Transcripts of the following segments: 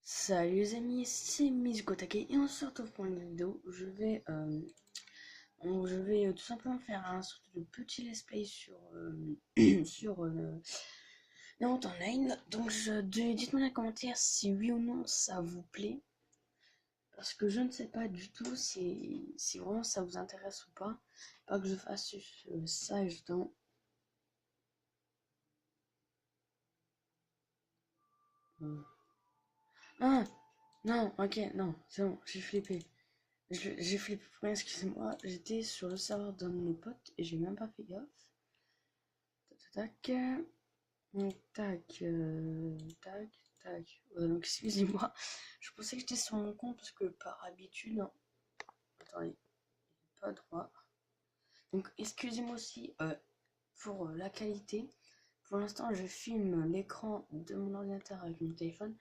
Salut les amis, c'est Mizukotake et on se retrouve pour une vidéo où je vais tout simplement faire un sorte de petit let's play sur sur Naruto Online. Donc dites-moi dans les commentaires si oui ou non ça vous plaît, parce que je ne sais pas du tout si vraiment ça vous intéresse ou pas. Pas que je fasse ça justement. Ah non, ok, non, c'est bon, j'ai flippé. J'ai flippé pour rien, excusez-moi. J'étais sur le serveur d'un de mes potes et j'ai même pas fait gaffe. Tac, tac, tac, tac, tac. Donc excusez-moi. Je pensais que j'étais sur mon compte parce que par habitude. Non. Attendez, pas droit. Donc excusez-moi aussi pour la qualité. Pour l'instant, je filme l'écran de mon ordinateur avec mon téléphone,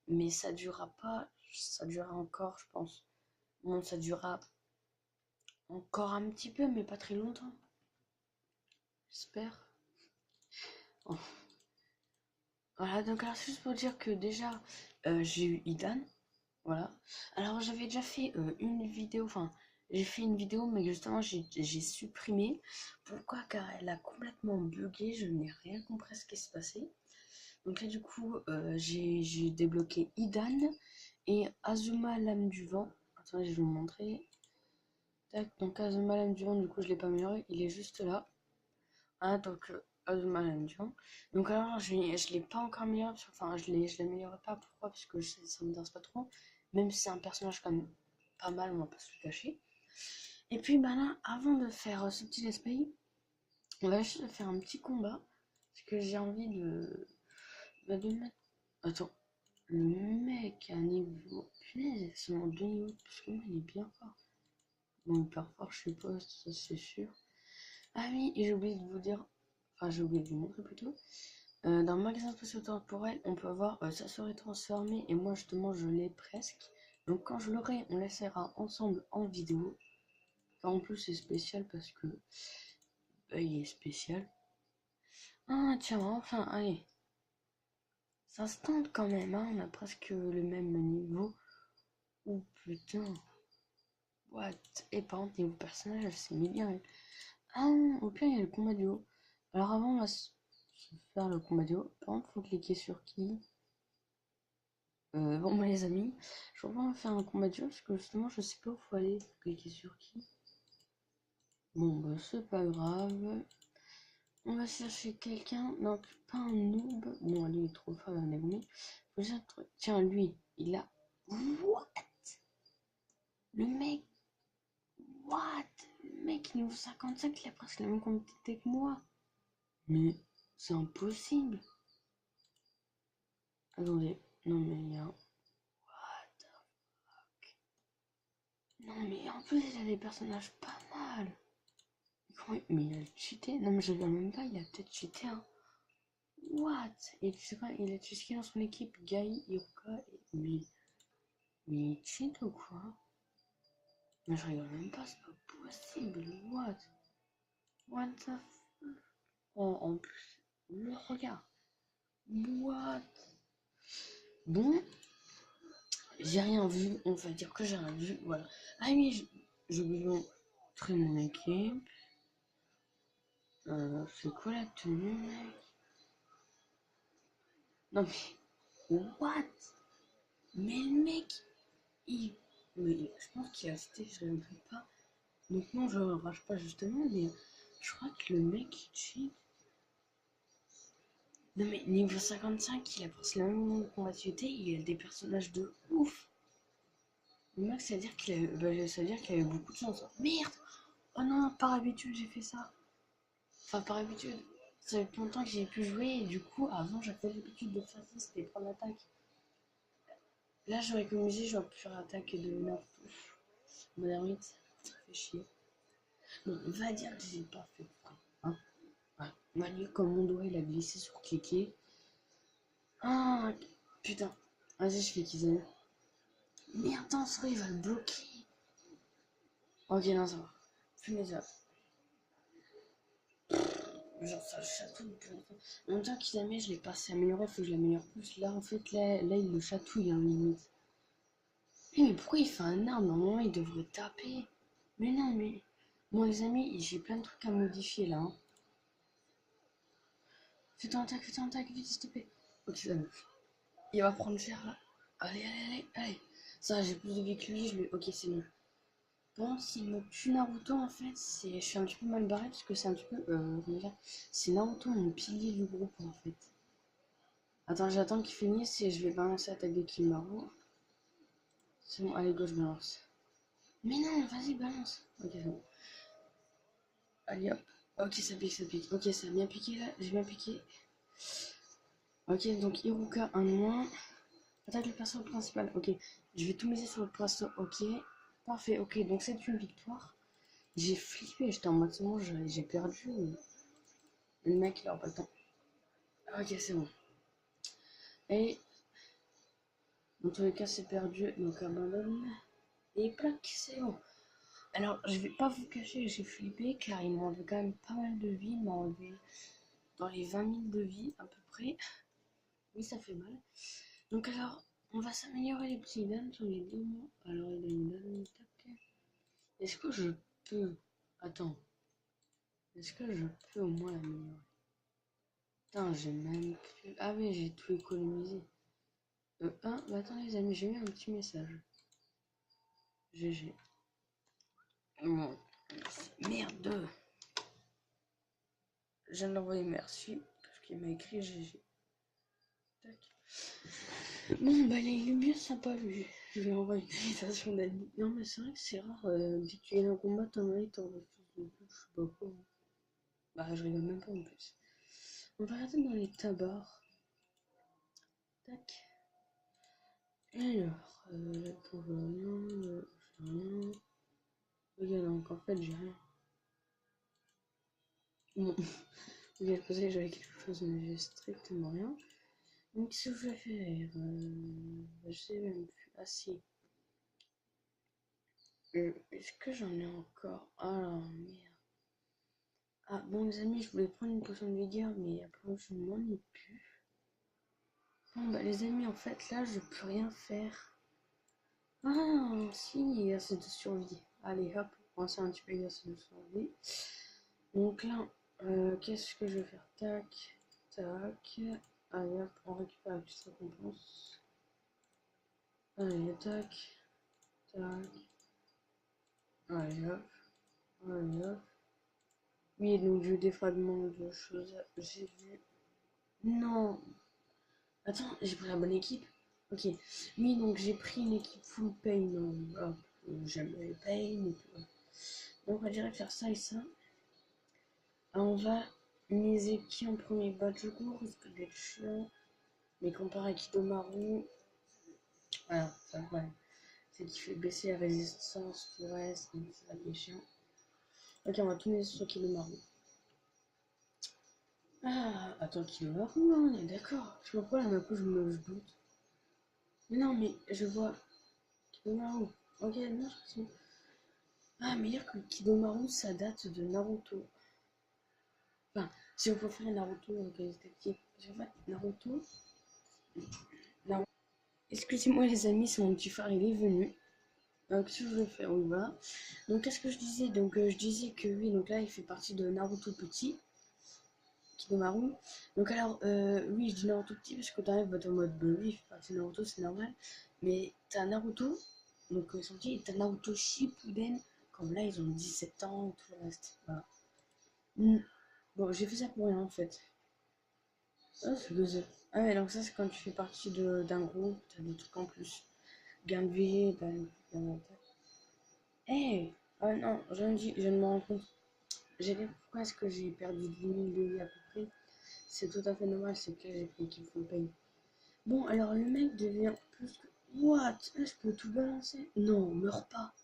mais ça durera pas. Ça durera encore, je pense. Bon, ça durera encore un petit peu, mais pas très longtemps. J'espère. Oh. Voilà, donc alors c'est juste pour dire que déjà j'ai eu Idan, voilà. Alors j'avais déjà fait une vidéo, enfin j'ai fait une vidéo mais justement j'ai supprimé. Pourquoi? Car elle a complètement bugué, je n'ai rien compris ce qui s'est passé. Donc là du coup j'ai débloqué Idan et Azuma l'âme du vent. Attendez, je vais vous montrer. Tac, donc Azuma l'âme du vent, du coup je l'ai pas amélioré, il est juste là. Ah, donc Azuma Lamdion. Donc alors je l'ai pas encore amélioré, enfin je l'améliorerai pas. Pourquoi? Parce que ça m'intéresse pas trop. Même si c'est un personnage quand même pas mal, on va pas se le cacher. Et puis bah là, avant de faire ce petit let's play, on va juste faire un petit combat. Parce que j'ai envie de mettre. Attends, le mec à niveau. Punaise, c'est seulement 2 niveaux. Parce que moi il est bien fort. Bon, hyper fort, je suppose, ça c'est sûr. Ah oui, et j'ai oublié de vous dire. Enfin, j'ai oublié de vous montrer plutôt. Dans le magasin spatio-temporel, on peut voir ça serait transformé et moi justement je l'ai presque. Donc quand je l'aurai, on l'essaiera ensemble en vidéo. Enfin, en plus c'est spécial parce que il est spécial. Ah tiens, enfin, allez. Ça se tente quand même, hein, on a presque le même niveau. Oh putain. What? Et par contre, niveau personnage, c'est bien. Ah, au pire, il y a le combat duo. Alors avant, on va se faire le combat duo. Par contre, faut cliquer sur qui? Bon, bah, les amis, je vais pas faire un combat duo parce que justement, je sais pas où faut aller. Cliquer sur qui? Bon, bah, c'est pas grave. On va chercher quelqu'un. Donc, pas un noob. Bon, lui, il est trop fort, on est bon. Faut déjà tiens, lui, il a. What? Le mec. What? Le mec, niveau 55, il a presque la même quantité que moi. Mais c'est impossible. Attendez. Non, mais il y a. What the fuck? Non, mais en plus, il a des personnages pas mal. Mais il a cheaté? Non, mais je regarde même pas, il a peut-être cheaté, hein. What? Et tu sais quoi, il a cheaté dans son équipe, Gai, Iruka, mais il cheat ou quoi? Mais je regarde même pas, c'est pas possible. What? What the fuck? Oh, en plus, le regard. What? Bon, j'ai rien vu, on va dire que j'ai rien vu, voilà. Ah oui, je vais vous montrer mon équipe. C'est quoi la tenue, mec? Non mais, what? Mais le mec, mais je pense qu'il a cité, je ne sais pas. Donc non, je ne rage pas justement, mais je crois que le mec il cheat. Non mais niveau 55, il a presque le même nombre de combativité, il a des personnages de ouf. Le mec, ça veut dire qu'il ça veut dire qu'il avait beaucoup de chance. Merde! Oh non, par habitude j'ai fait ça. Enfin par habitude, ça fait longtemps que j'ai pu jouer et du coup avant j'avais l'habitude de faire ça, c'était prendre l'attaque. Là j'aurais économisé, j'aurais pu faire l'attaque de 9. Modern 8, ça fait chier. Bon, on va dire que j'ai pas fait près. Hein, ouais. On va dire comme mon doigt il a glissé sur cliquer. Ah putain. Vas-y, je fais qu'ils aiment. Merde, attends, ça il va le bloquer. Ok, non, ça va. Fais mes œuvres. Genre, ça le chatouille depuis longtemps. En même temps qu'il la met, je l'ai pas assez amélioré, faut que je l'améliore plus. Là, en fait, là il le chatouille, hein, limite. Mais pourquoi il fait un arbre? Normalement, il devrait taper. Mais non, mais. Bon, les amis, j'ai plein de trucs à modifier là. Hein. Fais-toi en tac, vite, s'il te plaît. Ok, ça va. Il va prendre cher là. Allez. Ça, j'ai plus de vie que lui, je lui. Ok, c'est bon. Bon, s'il me tue Naruto, en fait, je suis un petit peu mal barré parce que c'est un petit peu. Comment dire? C'est Naruto, mon pilier du groupe, en fait. Attends, j'attends qu'il finisse et je vais balancer l'attaque de Kimaru. C'est bon, allez, go, je balance. Mais non, vas-y, balance. Ok, c'est bon. Allez, hop. Ok, ça pique, ça pique. Ok, ça a bien piqué là, j'ai bien piqué. Ok, donc Iruka, un de moins. Attaque le perso principal. Ok, je vais tout miser sur le perso. Ok, parfait. Ok, donc c'est une victoire. J'ai flippé, j'étais en mode c'est bon, j'ai perdu. Le mec, il aura pas le temps. Ok, c'est bon. Et dans tous les cas, c'est perdu, donc abandonne. Et plaque, c'est bon. Alors, je vais pas vous cacher, j'ai flippé car il m'a enlevé quand même pas mal de vie. Il m'a enlevé dans les 20 000 de vie à peu près. Oui, ça fait mal. Donc, alors, on va s'améliorer les petits dames sur les démons. Alors, il a une dame, tac. Est-ce que je peux. Attends. Est-ce que je peux au moins l'améliorer? Putain, j'ai même plus. Ah, oui, j'ai tout économisé. Bah attends, les amis, j'ai eu un petit message. GG. Bon. Merde! Je viens de l'envoyer merci. Parce qu'il m'a écrit GG. Tac. Bon, bah, il est bien sympa, lui. Je lui envoie une invitation d'amis. Non, mais c'est vrai que c'est rare. Dès que tu gagnes un combat, t'en as t'en refuse de bouche. Je sais pas quoi. Bah, je rigole même pas en plus. On va regarder dans les tabards. Tac. Alors, pour rien, j'ai rien. Regarde, donc en fait, j'ai rien. Bon, j'ai pensé que j'avais quelque chose, mais j'ai strictement rien. Donc, qu'est-ce que je vais faire je sais même plus. Ah, si. Est-ce que j'en ai encore? Alors, merde. Ah, bon, les amis, je voulais prendre une potion de vigueur, mais après, je m'en ai plus. Bon, bah, les amis, en fait, là, je peux rien faire. Ah, si, il y a assez de survie. Allez, hop, on va faire un petit peu assez de survie. Donc là, qu'est-ce que je vais faire? Tac, tac. Allez, hop, on récupère la petite récompense. Allez, tac, tac. Allez, hop, allez, hop. Oui, donc j'ai eu des fragments de choses. J'ai vu. Non! Attends, j'ai pris la bonne équipe? Ok. Oui, donc j'ai pris une équipe full pain. Hop, j'aime les pain et tout. Donc on va direct faire ça et ça. On va miser qui en premier? Bajugo risque d'être chiant. Mais comparé à Kidomaru, voilà, ça ouais. C'est qu'il fait baisser la résistance, tout le reste, donc c'est ça qui est chiant. Ok, on va tout miser sur Kidomaru. Ah, attends, Kidomaru, hein, on est d'accord. Je sais pas pourquoi là, d'un coup, je doute. Mais non, mais je vois Kidomaru. Ok, non, je pense. Ah, mais dire que Kidomaru, ça date de Naruto. Enfin, si vous préférez Naruto quand il était petit. Parce qu'en fait, Naruto. Excusez-moi, les amis, c'est mon petit frère, il est venu. Qu'est-ce que je vais faire? Oui, voilà. Donc, qu'est-ce que je disais? Donc, je disais que oui, donc là, il fait partie de Naruto petit, Kidomaru. Donc, alors, oui, je dis Naruto petit parce que t'arrives, bah, t'es en mode, bah oui, il fait partie de Naruto, c'est normal. Mais t'as Naruto, donc ils sont petits, et t'as Naruto Shippuden, comme là, ils ont 17 ans et tout le reste. Voilà. Bon, j'ai fait ça pour rien en fait. Ah, c'est deux heures. Ah ouais, donc ça, c'est quand tu fais partie d'un groupe, t'as des trucs en plus. Gain de vie, ben, hey! Ah non, je viens de me rendre compte. J'ai dit pourquoi est-ce que j'ai perdu 10 000 de vie à peu près. C'est tout à fait normal, c'est que j'ai pris qu'il faut payer. Bon, alors le mec devient plus que. What? Là, je peux tout balancer? Non, meurs pas.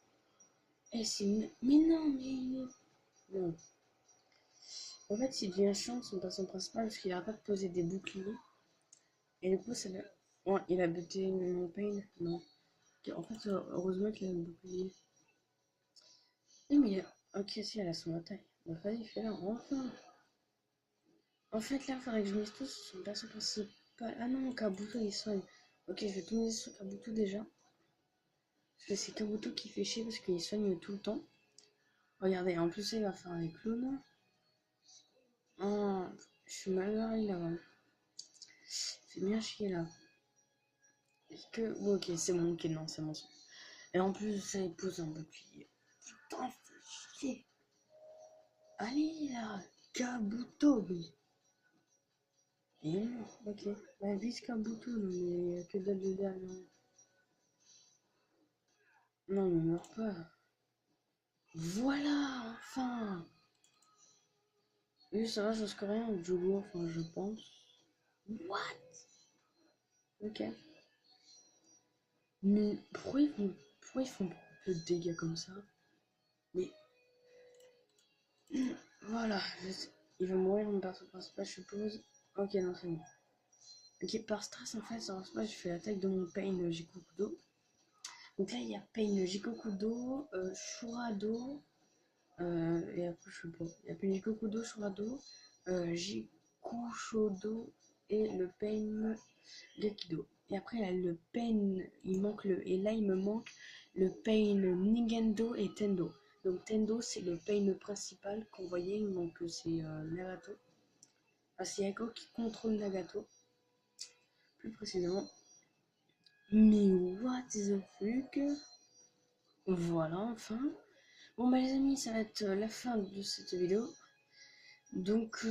Eh, c'est. Mais non, mais. Non. En fait, il devient chiant son personnage principal parce qu'il arrête pas de poser des boucliers. Et du coup, c'est le. Ouais, il a buté mon pain? Non. En fait, heureusement qu'il a le bouclier. Eh, mais il a. Ok, si, elle a son attaque. Bah, vas-y, fais-la, enfin. En fait, là, il faudrait que je mise tout sur son perso principal. Ah non, Kabuto, il soigne. Ok, je vais tout miser sur Kabuto déjà. Parce que c'est Kabuto qui fait chier parce qu'il soigne tout le temps. Regardez, en plus, il va faire les clones. Oh, je suis mal barré là-bas. C'est bien chier là. Est-ce que. Oh, ok, c'est bon, ok, non, c'est bon. Et en plus, ça épouse un bouclier. Putain, c'est chier. Allez là, Kabuto, oui. Il est mort, ok. Bah, vise Kabuto, non, mais que dalle de derrière. Non, mais meurs pas. Voilà, enfin. Oui, ça va, ça se rien, Jogo, enfin, je pense. What? Ok. Mais pourquoi ils font peu de dégâts comme ça? Mais voilà, il va mourir mon perso principal, je suppose. Ok, non, c'est bon. Ok, par stress, en fait, ça passe, je fais l'attaque de mon Pain Jikokudo. Donc là, il y a Pain Jikokudo, Shurado, et après, je sais pas. Il y a Pain Jikokudo, Shurado, Jikushodo et le Pain Gekido. Et après, il y a le Pain, il manque le. Et là, il me manque le Pain Ningendo et Tendo. Donc, Tendo, c'est le Pain principal qu'on voyait, donc c'est Nagato. Ah, c'est Yako qui contrôle Nagato, plus précisément. Mais what the fuck? Voilà, enfin. Bon, bah, les amis, ça va être la fin de cette vidéo. Donc,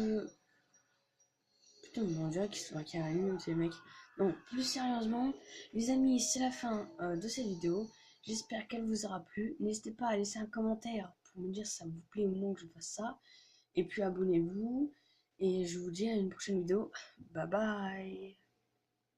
putain, mais on dirait qu'il y a un même ces mecs. Non, plus sérieusement, les amis, c'est la fin de cette vidéo. J'espère qu'elle vous aura plu. N'hésitez pas à laisser un commentaire pour me dire si ça vous plaît ou non que je fasse ça. Et puis abonnez-vous. Et je vous dis à une prochaine vidéo. Bye bye.